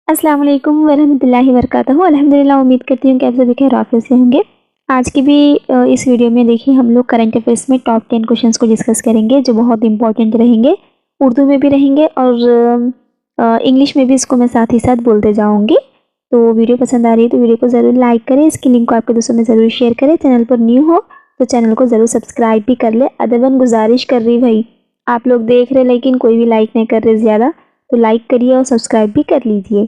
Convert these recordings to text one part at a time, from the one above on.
अस्सलाम वालेकुम वरहमतुल्लाहि वबरकातुहू। अल्हम्दुलिल्लाह, उम्मीद करती हूँ कि आप सभी खैर आफियत से होंगे। आज की भी इस वीडियो में देखिए हम लोग करंट अफेयर्स में टॉप 10 क्वेश्चंस को डिस्कस करेंगे जो बहुत इंपॉर्टेंट रहेंगे। उर्दू में भी रहेंगे और इंग्लिश में भी इसको मैं साथ ही साथ बोलते जाऊँगी। तो वीडियो पसंद आ रही है तो वीडियो को ज़रूर लाइक करें, इसकी लिंक को आपके दोस्तों में ज़रूर शेयर करें। चैनल पर न्यू हो तो चैनल को ज़रूर सब्सक्राइब भी कर ले। अदबन गुजारिश कर रही भाई, आप लोग देख रहे लेकिन कोई भी लाइक नहीं कर रहे ज़्यादा, तो लाइक करिए और सब्सक्राइब भी कर लीजिए।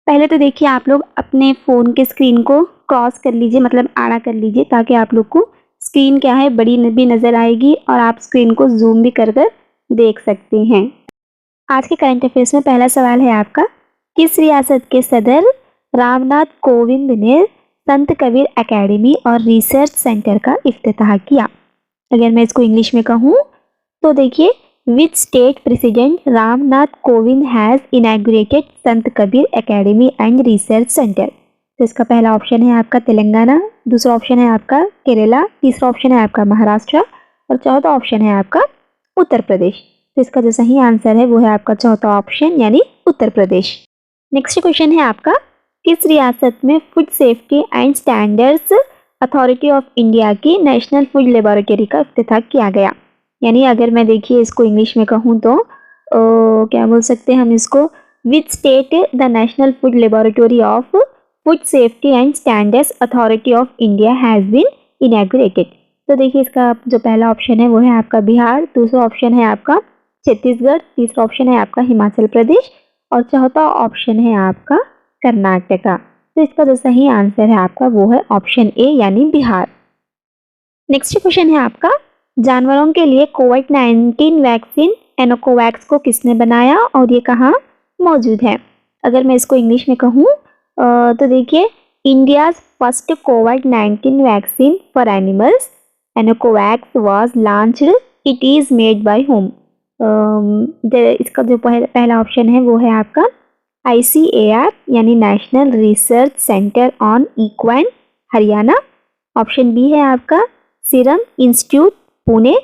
पहले तो देखिए आप लोग अपने फ़ोन के स्क्रीन को क्रॉस कर लीजिए, मतलब आड़ा कर लीजिए, ताकि आप लोग को स्क्रीन क्या है बड़ी भी नज़र आएगी और आप स्क्रीन को जूम भी कर देख सकते हैं। आज के करंट अफेयर्स में पहला सवाल है आपका, किस रियासत के सदर रामनाथ कोविंद ने संत कबीर एकेडमी और रिसर्च सेंटर का इफ्तिताह किया? अगर मैं इसको इंग्लिश में कहूँ तो देखिए, which state president Ramnath Kovind has inaugurated Sant Kabir academy and research centre? तो इसका पहला ऑप्शन है आपका तेलंगाना, दूसरा ऑप्शन है आपका केरला, तीसरा ऑप्शन है आपका महाराष्ट्र और चौथा ऑप्शन है आपका उत्तर प्रदेश। तो इसका जो सही आंसर है वो है आपका चौथा ऑप्शन यानी उत्तर प्रदेश। नेक्स्ट क्वेश्चन है आपका, किस रियासत में food safety and standards authority of India की नेशनल फूड लेबोरेटरी का इफ्तिताह किया गया? यानी अगर मैं देखिए इसको इंग्लिश में कहूँ तो क्या बोल सकते हैं हम इसको, which state the national food laboratory of food safety and standards authority of India has been inaugurated? तो देखिए इसका जो पहला ऑप्शन है वो है आपका बिहार, दूसरा ऑप्शन है आपका छत्तीसगढ़, तीसरा ऑप्शन है आपका हिमाचल प्रदेश और चौथा ऑप्शन है आपका कर्नाटका। तो इसका जो सही आंसर है आपका वो है ऑप्शन ए यानी बिहार। नेक्स्ट क्वेश्चन है आपका, जानवरों के लिए कोविड-19 वैक्सीन एनोकोवैक्स को किसने बनाया और ये कहाँ मौजूद है? अगर मैं इसको इंग्लिश में कहूँ तो देखिए, इंडियाज फर्स्ट कोविड-19 vaccine for animals Anocovax was launched, it is made by whom? इसका जो पहला ऑप्शन है वो है आपका ICAR यानी national research centre on equine Haryana, option B है आपका serum institute Pune,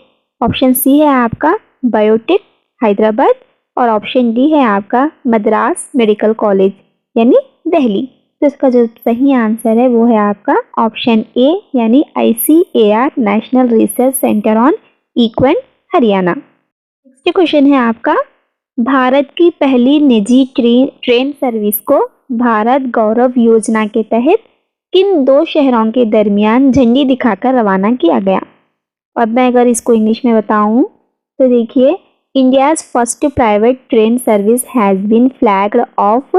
option C है आपका बायोटेक हैदराबाद और ऑप्शन डी है आपका मद्रास मेडिकल कॉलेज यानी दिल्ली। तो इसका जो सही आंसर है वो है आपका ऑप्शन ए यानी ICAR national research centre on equine Haryana. Next question है आपका, भारत की पहली निजी ट्रेन सर्विस को भारत गौरव योजना के तहत किन दो शहरों के दरमियान झंडी दिखाकर रवाना किया गया? अब मैं अगर इसको इंग्लिश में बताऊं तो देखिए, India's first private train service has been flagged off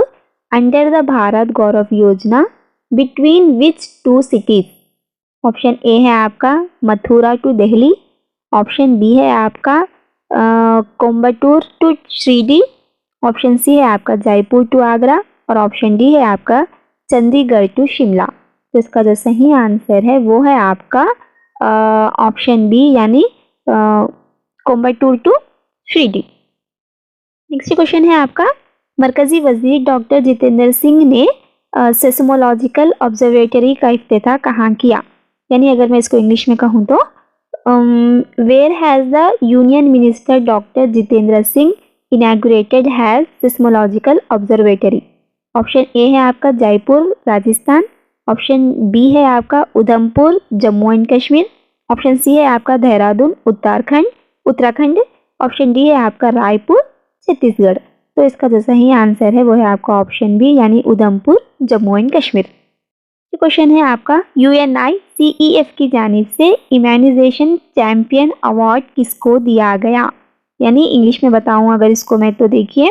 under the Bharat Gaurav Yojana between which two cities? Option A है आपका Mathura to Delhi, option B है आपका Coimbatore to Shirdi, option C है आपका जयपुर टू आगरा और ऑप्शन डी है आपका चंडीगढ़ टू शिमला। तो इसका जो सही आंसर है वो है आपका ऑप्शन बी यानी Coimbatore to Shirdi. Next question है आपका, मरकजी वजीर डॉक्टर जितेंद्र सिंह ने सेस्मोलॉजिकल ऑब्जर्वेटरी का इफ्तिताह कहाँ किया? यानी अगर मैं इसको इंग्लिश में कहूँ तो where has the union minister doctor Jitendra Singh inaugurated has seismological observatory? Option A है आपका जयपुर राजस्थान, ऑप्शन बी है आपका Udhampur Jammu and Kashmir, option C है आपका देहरादून उत्तराखंड, ऑप्शन डी है आपका रायपुर छत्तीसगढ़। तो इसका जो सही आंसर है वो है आपका ऑप्शन बी यानी उधमपुर जम्मू एंड कश्मीर। क्वेश्चन है आपका, UNICEF की जानिब से इम्यूनाइजेशन चैंपियन अवार्ड किसको दिया गया? यानी इंग्लिश में बताऊं अगर इसको मैं तो देखिए,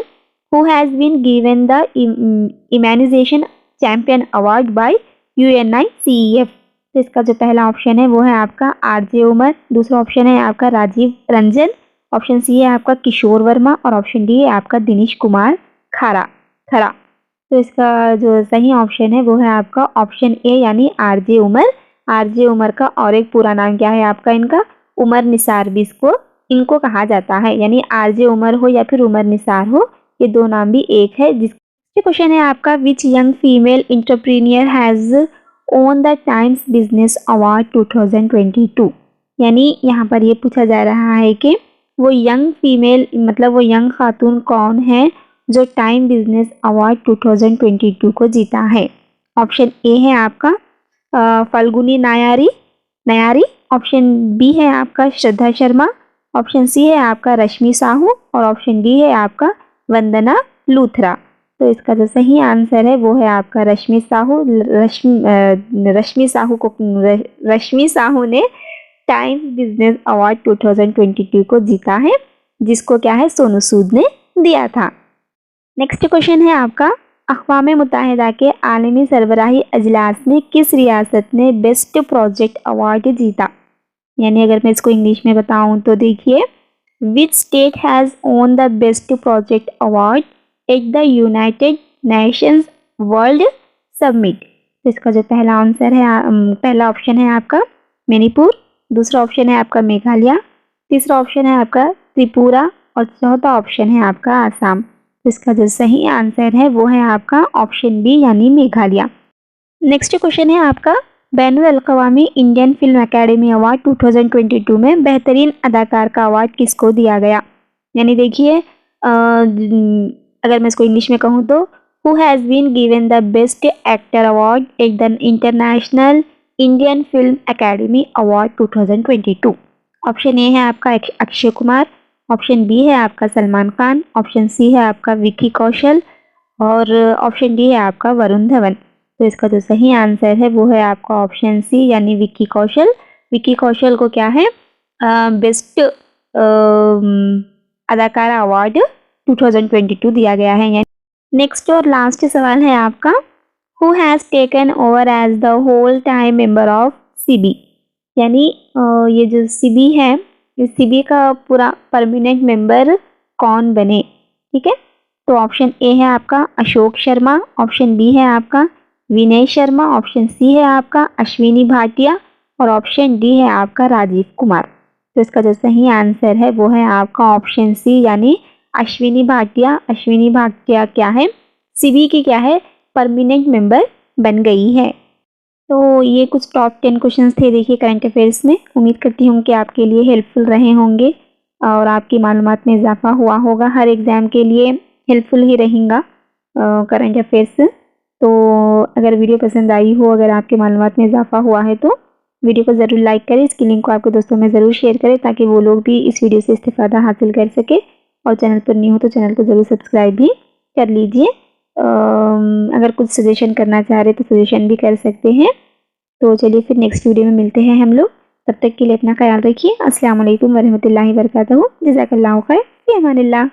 who has been given the immunization champion award by UNICEF? तो इसका जो पहला ऑप्शन है वो है आपका RJ उमर, दूसरा ऑप्शन है आपका राजीव रंजन, ऑप्शन सी है आपका किशोर वर्मा और ऑप्शन डी है आपका दिनेश कुमार खरा। तो इसका जो सही ऑप्शन है वो है आपका ऑप्शन ए यानी RJ उमर। RJ उमर का और एक पूरा नाम क्या है आपका, इनका उमर निसार भी इनको कहा जाता है, यानी RJ उमर हो या फिर उमर निसार हो, ये दो नाम भी एक है। जिसके क्वेश्चन है आपका, which young female entrepreneur has won the Times business award 2022? यानी यहाँ पर ये पूछा जा रहा है कि वो यंग फीमेल मतलब वो यंग खातून कौन है जो टाइम बिजनेस अवार्ड 2022 को जीता है? ऑप्शन ए है आपका फल्गुनी नायारी, ऑप्शन बी है आपका श्रद्धा शर्मा, ऑप्शन सी है आपका रश्मि साहू और ऑप्शन डी है आपका वंदना लूथरा। तो इसका जो सही आंसर है वो है आपका रश्मि साहू। रश्मि साहू ने टाइम बिजनेस अवार्ड 2022 को जीता है, जिसको क्या है सोनू सूद ने दिया था। नेक्स्ट क्वेश्चन है आपका, अक़वाम मुत्तहिदा के आलमी सरबराही अजलास में किस रियासत ने बेस्ट प्रोजेक्ट अवार्ड जीता? यानी अगर मैं इसको इंग्लिश में बताऊं तो देखिए, which state has won the best project award at the United Nations world summit? तो इसका जो पहला आंसर है, पहला ऑप्शन है आपका मणिपुर, दूसरा ऑप्शन है आपका मेघालय, तीसरा ऑप्शन है आपका त्रिपुरा और चौथा ऑप्शन है आपका आसाम। तो इसका जो सही आंसर है वो है आपका ऑप्शन बी यानी मेघालय। नेक्स्ट क्वेश्चन है आपका, बैनुल अक़वामी इंडियन फिल्म एकेडमी अवार्ड 2022 में बेहतरीन अदाकार का अवार्ड किसको दिया गया? यानी देखिए, अगर मैं इसको इंग्लिश में कहूँ तो who has been given the best actor award at the international Indian film academy award 2022? Option A है आपका अक्षय कुमार, ऑप्शन बी है आपका सलमान खान, ऑप्शन सी है आपका विक्की कौशल और ऑप्शन डी है आपका वरुण धवन। तो इसका जो सही आंसर है वो है आपका ऑप्शन सी यानी विक्की कौशल। विक्की कौशल को क्या है बेस्ट अदाकारा अवार्ड 2022 दिया गया है। नेक्स्ट और लास्ट सवाल है आपका, who has taken over as the whole time member of SEBI? यानी ये जो सीबी है, इस सीबी का पूरा परमानेंट मेंबर कौन बने? ठीक है, तो ऑप्शन ए है आपका अशोक शर्मा, ऑप्शन बी है आपका विनय शर्मा, ऑप्शन सी है आपका अश्विनी भाटिया और ऑप्शन डी है आपका राजीव कुमार। तो इसका जो सही आंसर है वो है आपका ऑप्शन सी यानी अश्विनी भाटिया। अश्विनी भाटिया क्या है, सीबी की क्या है परमानेंट मेंबर बन गई है। तो ये कुछ टॉप 10 क्वेश्चंस थे देखिए करंट अफेयर्स में। उम्मीद करती हूँ कि आपके लिए हेल्पफुल रहे होंगे और आपकी मालूमात में इजाफा हुआ होगा। हर एग्ज़ाम के लिए हेल्पफुल ही रहेगा करंट अफेयर्स। तो अगर वीडियो पसंद आई हो, अगर आपके मालूमात में इजाफा हुआ है तो वीडियो को ज़रूर लाइक करें, इसकी लिंक को आपके दोस्तों में ज़रूर शेयर करें ताकि वो लोग भी इस वीडियो से इस्तेफादा हासिल कर सके। और चैनल पर न्यू हो तो चैनल को ज़रूर सब्सक्राइब भी कर लीजिए। अगर कुछ सजेशन करना चाह रहे तो सजेशन भी कर सकते हैं। तो चलिए फिर नेक्स्ट वीडियो में मिलते हैं हम लोग। तब तक के लिए अपना ख्याल रखिए। अस्सलाम वालेकुम वरहमतुल्लाहि वबरकातुहू। जज़ाकल्लाहु खैर, फ़ी अमानिल्लाह।